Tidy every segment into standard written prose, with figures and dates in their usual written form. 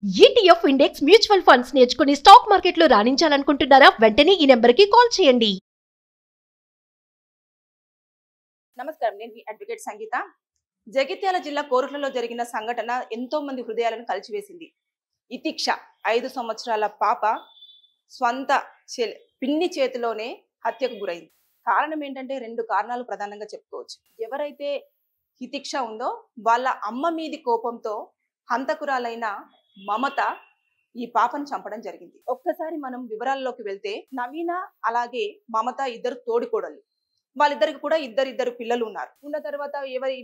ETF index mutual funds నేర్చుకుని stock మార్కెట్లో రాణించాలనుకుంటున్నారా? వెంటనే ఈ నెంబర్కి కాల్ చేయండి. నమస్కారం, నేను మీ అడ్వకేట్ సంగీత. జగిత్యాల జిల్లా కోరుట్లలో జరిగిన సంఘటన ఎంతో మంది హృదయాలను కలిచివేసింది. ఇతిక్ష 5 సంవత్సరాల పాప స్వంత పిన్ని చేతిలోనే హత్యకు గురైంది. కారణం ఏంటంటే 2 కారణాలు ప్రధానంగా చెప్పుకోవచ్చు. ఎవరైతే ఇతిక్ష ఉందో వాళ్ళ అమ్మ మీది కోపంతో హంతకురాలైన మమత ఈ పాపను చంపడం జరిగింది. ఒక్కసారి మనం వివరాల్లోకి వెళ్తే, నవీన అలాగే మమత ఇద్దరు తోడికోడలు. వాళ్ళిద్దరికి కూడా ఇద్దరు పిల్లలు ఉన్నారు. ఉన్న తర్వాత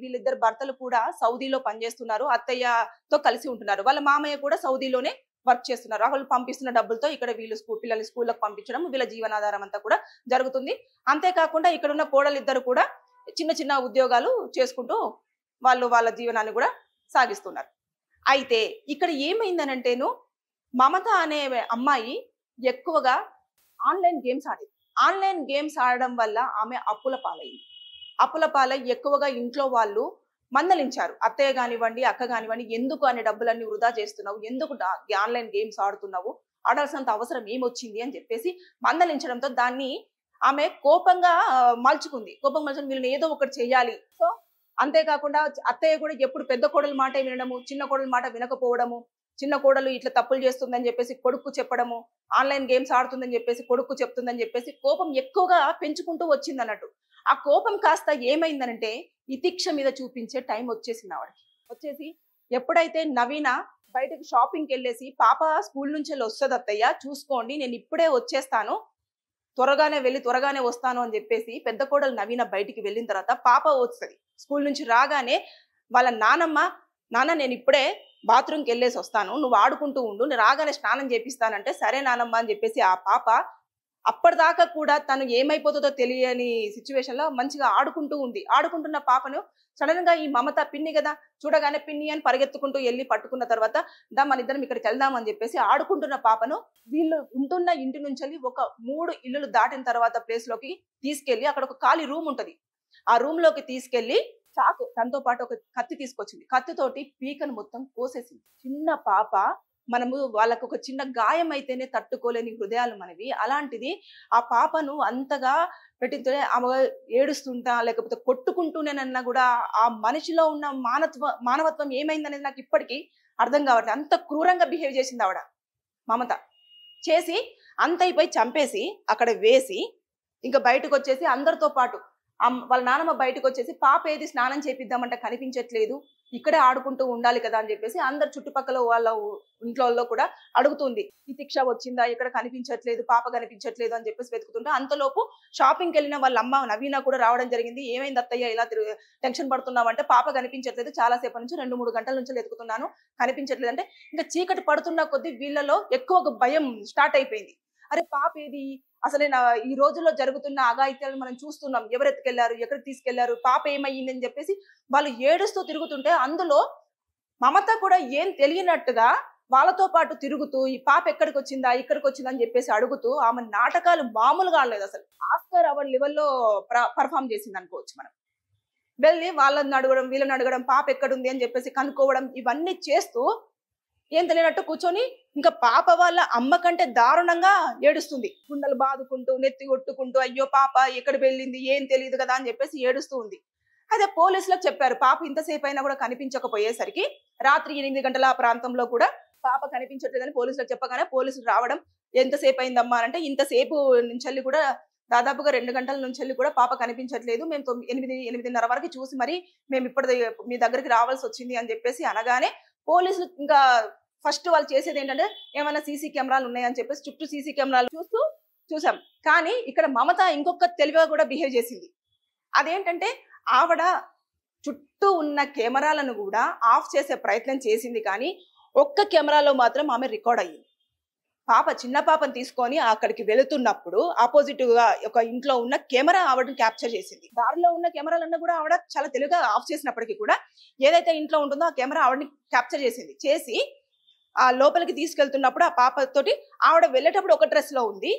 వీళ్ళిద్దరు భర్తలు కూడా సౌదీలో పనిచేస్తున్నారు, అత్తయ్యతో కలిసి ఉంటున్నారు. వాళ్ళ మామయ్య కూడా సౌదీలోనే వర్క్ చేస్తున్నారు. వాళ్ళు పంపిస్తున్న డబ్బులతో ఇక్కడ వీళ్ళు పిల్లల్ని స్కూళ్ళకి పంపించడం, వీళ్ళ జీవనాధారం అంతా కూడా జరుగుతుంది. అంతేకాకుండా ఇక్కడ ఉన్న కోడలు ఇద్దరు కూడా చిన్న చిన్న ఉద్యోగాలు చేసుకుంటూ వాళ్ళ జీవనాన్ని కూడా సాగిస్తున్నారు. అయితే ఇక్కడ ఏమైందనంటేను, మమత అనే అమ్మాయి ఎక్కువగా ఆన్లైన్ గేమ్స్ ఆడేది. ఆన్లైన్ గేమ్స్ ఆడడం వల్ల ఆమె అప్పుల పాలైంది. అప్పుల పాలై ఎక్కువగా ఇంట్లో వాళ్ళు మందలించారు. అత్తయ్య కానివ్వండి, అక్క కానివ్వండి, ఎందుకు అనే డబ్బులన్నీ వృధా చేస్తున్నావు, ఎందుకు ఆన్లైన్ గేమ్స్ ఆడుతున్నావు, ఆడాల్సినంత అవసరం ఏమొచ్చింది అని చెప్పేసి మందలించడంతో దాన్ని ఆమె కోపంగా మలుచుకుంది. వీళ్ళని ఏదో ఒకటి చెయ్యాలి. సో అంతేకాకుండా అత్తయ్య కూడా ఎప్పుడు పెద్ద కోడల మాటే వినడము, చిన్న కోడల మాట వినకపోవడము, చిన్న కోడలు ఇట్లా తప్పులు చేస్తుందని చెప్పేసి కొడుకు చెప్పడము, ఆన్లైన్ గేమ్స్ ఆడుతుందని చెప్పేసి కొడుకు చెప్తుందని చెప్పేసి కోపం ఎక్కువగా పెంచుకుంటూ వచ్చింది అన్నట్టు. ఆ కోపం కాస్త ఏమైందనంటే ఇతిక్ష మీద చూపించే టైం వచ్చేసింది ఆవిడకి. వచ్చేసి ఎప్పుడైతే నవీన బయటకు షాపింగ్కి వెళ్ళేసి, పాప స్కూల్ నుంచి వస్తుంది అత్తయ్య చూసుకోండి, నేను ఇప్పుడే వచ్చేస్తాను, త్వరగానే వెళ్ళి త్వరగానే వస్తాను అని చెప్పేసి పెద్ద కోడలు నవీన బయటికి వెళ్ళిన తర్వాత పాప వస్తుంది. స్కూల్ నుంచి రాగానే వాళ్ళ నాన్న నేను ఇప్పుడే బాత్రూమ్కి వెళ్ళేసి వస్తాను, నువ్వు ఆడుకుంటూ ఉండు, నేను రాగానే స్నానం చేపిస్తానంటే సరే నానమ్మ అని చెప్పేసి ఆ పాప అప్పటిదాకా కూడా తను ఏమైపోతుందో తెలియని సిచ్యువేషన్లో మంచిగా ఆడుకుంటూ ఉంది. ఆడుకుంటున్న పాపను సడన్ గా ఈ మమత పిన్ని కదా, చూడగానే పిన్ని అని పరిగెత్తుకుంటూ వెళ్ళి పట్టుకున్న తర్వాత మన ఇద్దరం ఇక్కడికి వెళ్దామని చెప్పేసి ఆడుకుంటున్న పాపను వీళ్ళు ఉంటున్న ఇంటి నుంచి ఒక 3 ఇల్లులు దాటిన తర్వాత ప్లేస్ లోకి తీసుకెళ్లి, అక్కడ ఒక ఖాళీ రూమ్ ఉంటది, ఆ రూమ్ లోకి తీసుకెళ్లి చాకు తనతో పాటు ఒక కత్తి తీసుకొచ్చింది. కత్తితోటి పీకను మొత్తం కోసేసింది. చిన్న పాప, మనము వాళ్ళకు ఒక చిన్న గాయం అయితేనే తట్టుకోలేని హృదయాలు మనవి. అలాంటిది ఆ పాపను అంతగా పెట్టితే ఆమె ఏడుస్తుంటా లేకపోతే కొట్టుకుంటూనేనన్నా కూడా ఆ మనిషిలో ఉన్న మానవత్వం ఏమైందనేది నాకు ఇప్పటికీ అర్థం కావట్లేదు. అంత క్రూరంగా బిహేవ్ చేసింది ఆవిడ మమత. చేసి అంత అయిపోయి చంపేసి అక్కడ వేసి ఇంకా బయటకు వచ్చేసి అందరితో పాటు వాళ్ళ నాన్నమ్మ బయటకు వచ్చేసి, పాప ఏది స్నానం చేపిద్దామంటే కనిపించట్లేదు, ఇక్కడే ఆడుకుంటూ ఉండాలి కదా అని చెప్పేసి అందరు చుట్టుపక్కల వాళ్ళ ఇంట్లో కూడా అడుగుతుంది, ఇతిక్ష వచ్చిందా, ఇక్కడ కనిపించట్లేదు, పాప కనిపించట్లేదు అని చెప్పేసి వెతుకుతుంటే అంతలోపు షాపింగ్కి వెళ్ళిన వాళ్ళ అమ్మ నవీన కూడా రావడం జరిగింది. ఏమైంది అత్తయ్య ఇలా టెన్షన్ పడుతున్నామంటే, పాప కనిపించట్లేదు, చాలాసేపు నుంచి 2-3 గంటల నుంచి వెతుకుతున్నాను, కనిపించట్లేదు అంటే ఇంకా చీకటి పడుతున్న కొద్దీ వీళ్ళలో ఎక్కువ భయం స్టార్ట్ అయిపోయింది. అరే పాప ఏది, అసలు ఈ రోజుల్లో జరుగుతున్న అఘాయిత్యాలను మనం చూస్తున్నాం, ఎవరు ఎత్తుకెళ్లారు, ఎక్కడికి తీసుకెళ్లారు, పాప ఏమయ్యింది అని చెప్పేసి వాళ్ళు ఏడుస్తూ తిరుగుతుంటే అందులో మమత కూడా ఏం తెలియనట్టుగా వాళ్ళతో పాటు తిరుగుతూ ఈ పాప ఎక్కడికి వచ్చిందా, ఇక్కడికి వచ్చిందా అని చెప్పేసి అడుగుతూ ఆమె నాటకాలు మామూలుగా ఆడలేదు. అసలు ఆస్కార్ అవార్డ్ లెవెల్లో పర్ఫామ్ చేసింది అనుకోవచ్చు. మనం వెళ్ళి వాళ్ళని అడగడం, వీళ్ళని అడగడం, పాప ఎక్కడుంది అని చెప్పేసి కనుక్కోవడం, ఇవన్నీ చేస్తూ ఏం తెలియనట్టు కూర్చొని ఇంకా పాప వాళ్ళ అమ్మ కంటే దారుణంగా ఏడుస్తుంది. గుండెలు బాదుకుంటూ, నెత్తి కొట్టుకుంటూ, అయ్యో పాప ఎక్కడ వెళ్ళింది, ఏం తెలియదు కదా అని చెప్పేసి ఏడుస్తూ ఉంది. అదే పోలీసులకు చెప్పారు. పాప ఇంతసేపు అయినా కూడా కనిపించకపోయేసరికి రాత్రి 8 గంటల ప్రాంతంలో కూడా పాప కనిపించట్లేదని పోలీసులకు చెప్పగానే పోలీసులు రావడం, ఎంతసేపు అయిందమ్మా అంటే, ఇంతసేపు నుంచి కూడా దాదాపుగా 2 గంటల నుంచి కూడా పాప కనిపించట్లేదు, మేము 8-8:30 వరకు చూసి మరి మేము ఇప్పుడు మీ దగ్గరికి రావాల్సి వచ్చింది అని చెప్పేసి అనగానే పోలీసులు ఇంకా ఫస్ట్ వాళ్ళు చేసేది ఏంటంటే, ఏమైనా సీసీ కెమెరాలు ఉన్నాయని చెప్పేసి చుట్టూ సీసీ కెమెరాలు చూసాం. కానీ ఇక్కడ మమత ఇంకొక తెలివిగా కూడా బిహేవ్ చేసింది. అదేంటంటే, ఆవిడ చుట్టూ ఉన్న కెమెరాలను కూడా ఆఫ్ చేసే ప్రయత్నం చేసింది, కానీ ఒక్క కెమెరాలో మాత్రం ఆమె రికార్డ్ అయ్యింది. చిన్న పాపను తీసుకొని అక్కడికి వెళుతున్నప్పుడు ఆపోజిట్ గా ఒక ఇంట్లో ఉన్న కెమెరా ఆవిడని క్యాప్చర్ చేసింది. దారిలో ఉన్న కెమెరాలన్నీ కూడా ఆవిడ చాలా తెలుగుగా ఆఫ్ చేసినప్పటికీ కూడా ఏదైతే ఇంట్లో ఉంటుందో ఆ కెమెరా ఆవిడని క్యాప్చర్ చేసి ఆ లోపలికి తీసుకెళ్తున్నప్పుడు ఆ పాపతోటి ఆవిడ వెళ్ళేటప్పుడు ఒక డ్రెస్ లో ఉంది,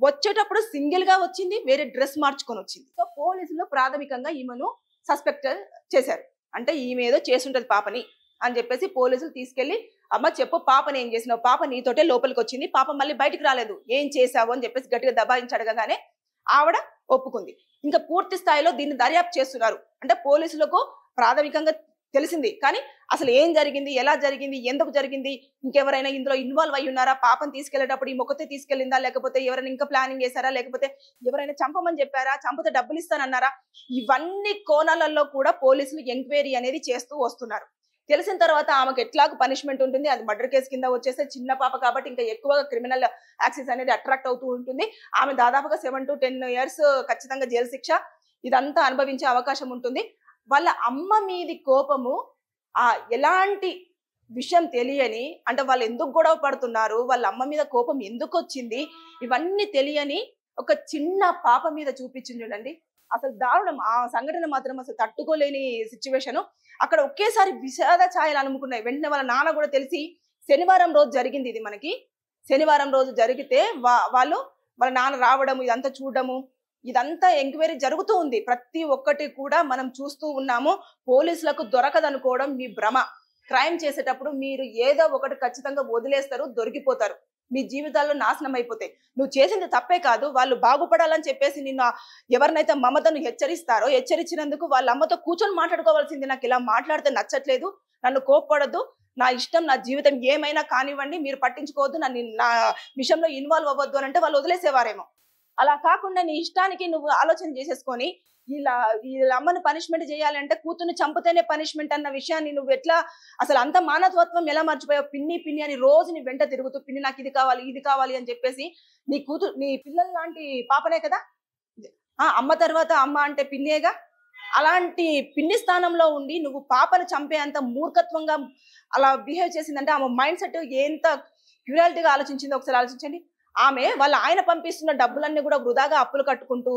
వచ్చేటప్పుడు సింగిల్ గా వచ్చింది, వేరే డ్రెస్ మార్చుకొని వచ్చింది. సో పోలీసులు ప్రాథమికంగా ఈమెను సస్పెక్ట్ చేశారు. అంటే ఈమె ఏదో చేసుంటది పాపని అని చెప్పేసి పోలీసులు తీసుకెళ్లి అమ్మ చెప్పు, పాపని ఏం చేసినావు, పాప నీతోటే లోపలికి వచ్చింది, పాప మళ్ళీ బయటికి రాలేదు, ఏం చేశావు అని చెప్పేసి గట్టిగా దబాయించి అడగగానే ఆవిడ ఒప్పుకుంది. ఇంకా పూర్తి స్థాయిలో దీన్ని దర్యాప్తు చేస్తున్నారు. అంటే పోలీసులకు ప్రాథమికంగా తెలిసింది, కానీ అసలు ఏం జరిగింది, ఎలా జరిగింది, ఎందుకు జరిగింది, ఇంకెవరైనా ఇందులో ఇన్వాల్వ్ అయి ఉన్నారా, పాపను తీసుకెళ్లేటప్పుడు ఈ మొక్కతే తీసుకెళ్ళిందా, లేకపోతే ఎవరైనా ఇంకా ప్లానింగ్ చేశారా, లేకపోతే ఎవరైనా చంపమని చెప్పారా, చంపితే డబ్బులు ఇస్తానన్నారా, ఇవన్నీ కోణాలలో కూడా పోలీసులు ఎంక్వైరీ అనేది చేస్తూ వస్తున్నారు. తెలిసిన తర్వాత ఆమెకు ఎట్లాగూ పనిష్మెంట్ ఉంటుంది, అది మర్డర్ కేసు కింద వచ్చేస్తే చిన్న పాప కాబట్టి ఇంకా ఎక్కువగా క్రిమినల్ యాక్సెస్ అనేది అట్రాక్ట్ అవుతూ ఉంటుంది. ఆమె దాదాపుగా 7 to 10 years ఖచ్చితంగా జైలు శిక్ష ఇదంతా అనుభవించే అవకాశం ఉంటుంది. వాళ్ళ అమ్మ మీది కోపము ఎలాంటి విషయం తెలియని, అంటే వాళ్ళు ఎందుకు గొడవ పడుతున్నారు, వాళ్ళ అమ్మ మీద కోపం ఎందుకు వచ్చింది, ఇవన్నీ తెలియని ఒక చిన్న పాప మీద చూపించింది చూడండి. అసలు దారుణం. ఆ సంఘటన మాత్రం అసలు తట్టుకోలేని సిచ్యువేషన్. అక్కడ ఒకేసారి విషాద ఛాయలు అలుముకున్నాయి. వెంటనే వాళ్ళ నాన్న కూడా తెలిసి, శనివారం రోజు జరిగింది ఇది, మనకి శనివారం రోజు జరిగితే వాళ్ళ నాన్న రావడము, ఇదంతా చూడడము, ఇదంతా ఎంక్వైరీ జరుగుతూ ఉంది. ప్రతి ఒక్కటి కూడా మనం చూస్తూ ఉన్నాము. పోలీసులకు దొరకదనుకోవడం మీ భ్రమ. క్రైమ్ చేసేటప్పుడు మీరు ఏదో ఒకటి ఖచ్చితంగా వదిలేస్తారు, దొరికిపోతారు, మీ జీవితాల్లో నాశనం అయిపోతాయి. నువ్వు చేసింది తప్పే కాదు, వాళ్ళు బాగుపడాలని చెప్పేసి నిన్ను ఎవరినైతే మమతను హెచ్చరిస్తారో, హెచ్చరించినందుకు వాళ్ళ అమ్మతో కూర్చొని మాట్లాడుకోవాల్సింది. నాకు ఇలా మాట్లాడితే నచ్చట్లేదు, నన్ను కోప్పడద్దు, నా ఇష్టం, నా జీవితం ఏమైనా కానివ్వండి, మీరు పట్టించుకోవద్దు, నా విషయంలో ఇన్వాల్వ్ అవ్వద్దు అని అంటే వాళ్ళు వదిలేసేవారేమో. అలా కాకుండా నీ ఇష్టానికి నువ్వు ఆలోచన చేసేసుకొని వీళ్ళ అమ్మను పనిష్మెంట్ చేయాలంటే కూతుర్ని చంపితేనే పనిష్మెంట్ అన్న విషయాన్ని నువ్వు ఎట్లా, అసలు అంత మానవత్వం ఎలా మర్చిపోయావు? పిన్ని అని రోజు నీ వెంట తిరుగుతూ, పిన్ని నాకు ఇది కావాలి, ఇది కావాలి అని చెప్పేసి, నీ పిల్లల లాంటి పాపనే కదా, అమ్మ తర్వాత అమ్మ అంటే పిన్నేగా. అలాంటి పిన్ని స్థానంలో ఉండి నువ్వు పాపను చంపేంత మూర్ఖత్వంగా అలా బిహేవ్ చేసిందంటే ఆమె మైండ్ సెట్ ఎంత క్యూరాలిటీగా ఆలోచించిందో ఒకసారి ఆలోచించండి. ఆమె వాళ్ళ ఆయన పంపిస్తున్న డబ్బులన్నీ కూడా వృధాగా అప్పులు కట్టుకుంటూ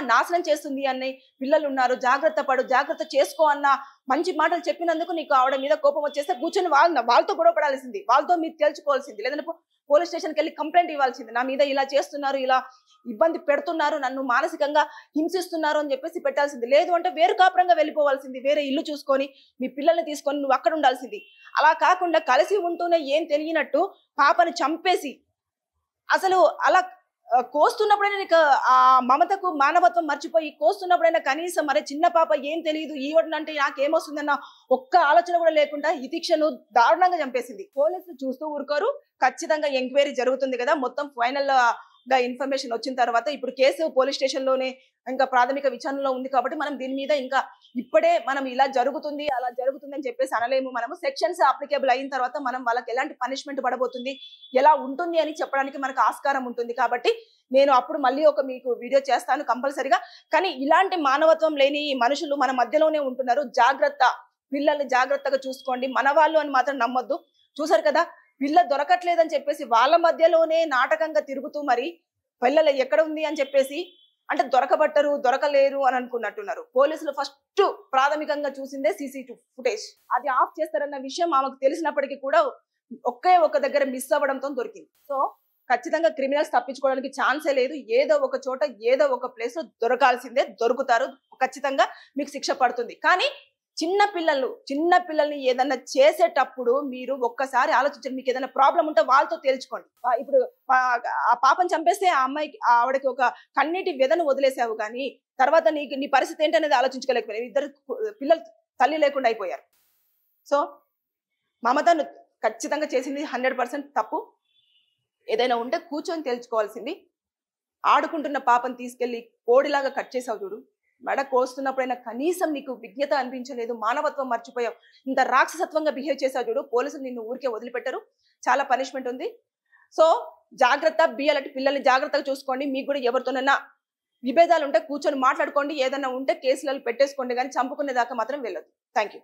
నాశనం చేస్తుంది అని, పిల్లలు ఉన్నారు, జాగ్రత్త చేసుకో అన్న మంచి మాటలు చెప్పినందుకు నీకు ఆవిడ మీద కోపం వచ్చేస్తే కూర్చొని వాళ్ళతో గొడవ పడాల్సింది, వాళ్ళతో మీరు తెలుసుకోవాల్సింది, లేదంటే పోలీస్ స్టేషన్కి వెళ్ళి కంప్లైంట్ ఇవ్వాల్సింది. నా మీద ఇలా చేస్తున్నారు, ఇలా ఇబ్బంది పెడుతున్నారు, నన్ను మానసికంగా హింసిస్తున్నారు అని చెప్పేసి పెట్టాల్సింది. లేదు అంటే వేరు కాపురంగా వెళ్ళిపోవాల్సింది, వేరే ఇల్లు చూసుకొని మీ పిల్లల్ని తీసుకొని నువ్వు అక్కడ ఉండాల్సింది. అలా కాకుండా కలిసి ఉంటూనే ఏం తెలియనట్టు పాపని చంపేసి, అసలు అలా కోస్తున్నప్పుడైనా నీకు ఆ మమతకు మానవత్వం మర్చిపోయి కోస్తున్నప్పుడైనా కనీసం మరే చిన్న పాప ఏం తెలియదు, ఈవడంటే నాకేమొస్తుందన్న ఒక్క ఆలోచన కూడా లేకుండా ఇతిక్షను దారుణంగా చంపేసింది. పోలీసులు చూస్తూ ఊరుకోరు. ఖచ్చితంగా ఎంక్వైరీ జరుగుతుంది కదా, మొత్తం ఫైనల్ గా ఇన్ఫర్మేషన్ వచ్చిన తర్వాత ఇప్పుడు కేసు పోలీస్ స్టేషన్ లోనే ఇంకా ప్రాథమిక విచారణలో ఉంది కాబట్టి మనం దీని మీద ఇంకా ఇప్పుడే మనం ఇలా జరుగుతుంది అలా జరుగుతుంది అని చెప్పేసి అనలేము. మనము సెక్షన్స్ అప్లికేబుల్ అయిన తర్వాత మనం వాళ్ళకి ఎలాంటి పనిష్మెంట్ పడబోతుంది, ఎలా ఉంటుంది అని చెప్పడానికి మనకు ఆస్కారం ఉంటుంది. కాబట్టి నేను అప్పుడు మళ్ళీ మీకు వీడియో చేస్తాను కంపల్సరిగా. కానీ ఇలాంటి మానవత్వం లేని మనుషులు మన మధ్యలోనే ఉంటున్నారు. జాగ్రత్త, పిల్లల్ని జాగ్రత్తగా చూసుకోండి. మన వాళ్ళు అని మాత్రం నమ్మొద్దు. చూసారు కదా, పిల్ల దొరకట్లేదని చెప్పేసి వాళ్ళ మధ్యలోనే నాటకంగా తిరుగుతూ మరి పిల్లలు ఎక్కడ ఉంది అని చెప్పేసి అంటే దొరకలేరు అని అనుకున్నట్టున్నారు. పోలీసులు ఫస్ట్ ప్రాథమికంగా చూసిందే CCTV ఫుటేజ్. అది ఆఫ్ చేస్తారన్న విషయం ఆమెకు తెలిసినప్పటికీ కూడా ఒక్క దగ్గర మిస్ అవ్వడంతో దొరికింది. సో ఖచ్చితంగా క్రిమినల్స్ తప్పించుకోవడానికి ఛాన్సే లేదు. ఏదో ఒక చోట ఏదో ఒక ప్లేస్ లో దొరకాల్సిందే, దొరుకుతారు, ఖచ్చితంగా మీకు శిక్ష పడుతుంది. కానీ చిన్న పిల్లల్ని ఏదన్నా చేసేటప్పుడు మీరు ఒక్కసారి ఆలోచించండి. మీకు ఏదైనా ప్రాబ్లం ఉంటే వాళ్ళతో తేల్చుకోండి. ఇప్పుడు ఆ పాపను చంపేస్తే ఆ అమ్మాయికి ఆవిడకి ఒక కన్నీటి వ్యధను వదిలేసావు, కానీ తర్వాత నీ పరిస్థితి ఏంటనేది ఆలోచించుకోలేకపోయావు. ఇద్దరు పిల్లలు తల్లి లేకుండా అయిపోయారు. సో మమతను ఖచ్చితంగా చేసింది 100% తప్పు. ఏదైనా ఉంటే కూర్చొని తేల్చుకోవాల్సింది. ఆడుకుంటున్న పాపను తీసుకెళ్లి కోడిలాగా కట్ చేసావు చూడు, మెడ కోస్తున్నప్పుడైనా కనీసం నీకు విజ్ఞత అనిపించలేదు, మానవత్వం మర్చిపోయావు, ఇంత రాక్షసత్వంగా బిహేవ్ చేసావు చూడు, పోలీసులు నిన్ను ఊరికే వదిలిపెట్టరు, చాలా పనిష్మెంట్ ఉంది. సో జాగ్రత్త, బియ్యాలంటే పిల్లల్ని జాగ్రత్తగా చూసుకోండి. మీకు కూడా ఎవరితోనైనా విభేదాలు ఉంటే కూర్చొని మాట్లాడుకోండి, ఏదైనా ఉంటే కేసులలో పెట్టేసుకోండి, కానీ చంపుకునే దాకా మాత్రం వెళ్ళదు. Thank you.